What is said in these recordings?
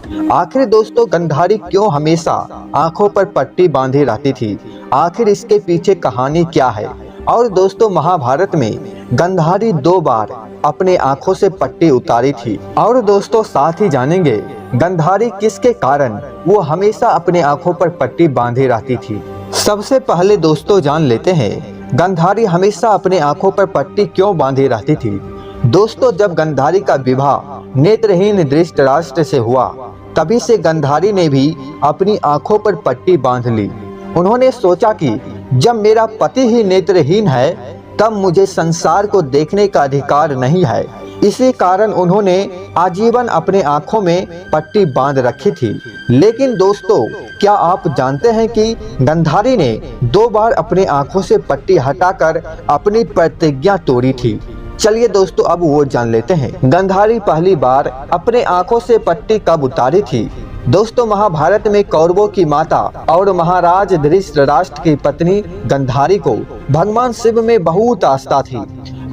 आखिर दोस्तों गंधारी क्यों हमेशा आंखों पर पट्टी बांधे रहती थी? आखिर इसके पीछे कहानी क्या है? और दोस्तों महाभारत में गंधारी 2 बार अपने आंखों से पट्टी उतारी थी। और दोस्तों साथ ही जानेंगे गंधारी किसके कारण वो हमेशा अपने आंखों पर पट्टी बांधे रहती थी। सबसे पहले दोस्तों जान लेते हैं गंधारी हमेशा अपने आंखों पर पट्टी क्यों बांधे रहती थी। दोस्तों जब गंधारी का विवाह नेत्रहीन धृतराष्ट्र से हुआ तभी से गंधारी ने भी अपनी आंखों पर पट्टी बांध ली। उन्होंने सोचा कि जब मेरा पति ही नेत्रहीन है तब मुझे संसार को देखने का अधिकार नहीं है। इसी कारण उन्होंने आजीवन अपने आंखों में पट्टी बांध रखी थी। लेकिन दोस्तों क्या आप जानते हैं कि गंधारी ने 2 बार अपने आंखों से पट्टी हटाकर अपनी प्रतिज्ञा तोड़ी थी। चलिए दोस्तों अब वो जान लेते हैं गंधारी पहली बार अपने आंखों से पट्टी कब उतारी थी। दोस्तों महाभारत में कौरवों की माता और महाराज धृतराष्ट्र की पत्नी गंधारी को भगवान शिव में बहुत आस्था थी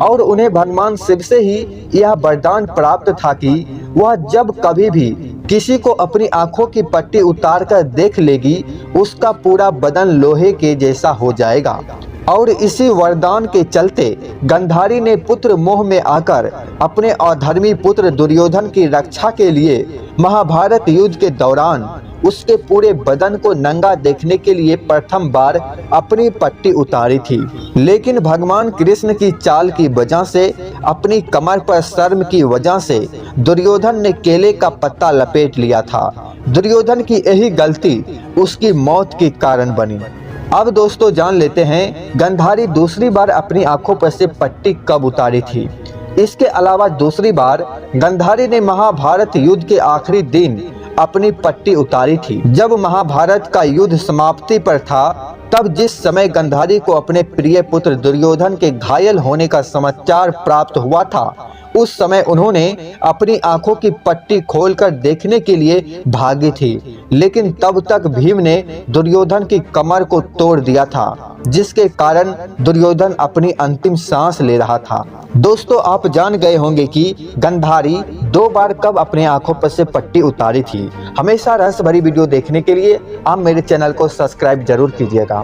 और उन्हें भगवान शिव से ही यह वरदान प्राप्त था कि वह जब कभी भी किसी को अपनी आंखों की पट्टी उतार कर देख लेगी उसका पूरा बदन लोहे के जैसा हो जाएगा। और इसी वरदान के चलते गंधारी ने पुत्र मोह में आकर अपने अधर्मी पुत्र दुर्योधन की रक्षा के लिए महाभारत युद्ध के दौरान उसके पूरे बदन को नंगा देखने के लिए प्रथम बार अपनी पट्टी उतारी थी। लेकिन भगवान कृष्ण की चाल की वजह से अपनी कमर पर शर्म की वजह से दुर्योधन ने केले का पत्ता लपेट लिया था। दुर्योधन की यही गलती उसकी मौत के कारण बनी। अब दोस्तों जान लेते हैं गंधारी दूसरी बार अपनी आंखों पर से पट्टी कब उतारी थी। इसके अलावा दूसरी बार गंधारी ने महाभारत युद्ध के आखिरी दिन अपनी पट्टी उतारी थी। जब महाभारत का युद्ध समाप्ति पर था तब जिस समय गंधारी को अपने प्रिय पुत्र दुर्योधन के घायल होने का समाचार प्राप्त हुआ था उस समय उन्होंने अपनी आंखों की पट्टी खोलकर देखने के लिए भागी थी। लेकिन तब तक भीम ने दुर्योधन की कमर को तोड़ दिया था जिसके कारण दुर्योधन अपनी अंतिम सांस ले रहा था। दोस्तों आप जान गए होंगे कि गंधारी 2 बार कब अपने आंखों पर से पट्टी उतारी थी। हमेशा रहस्य भरी वीडियो देखने के लिए आप मेरे चैनल को सब्सक्राइब जरूर कीजिएगा।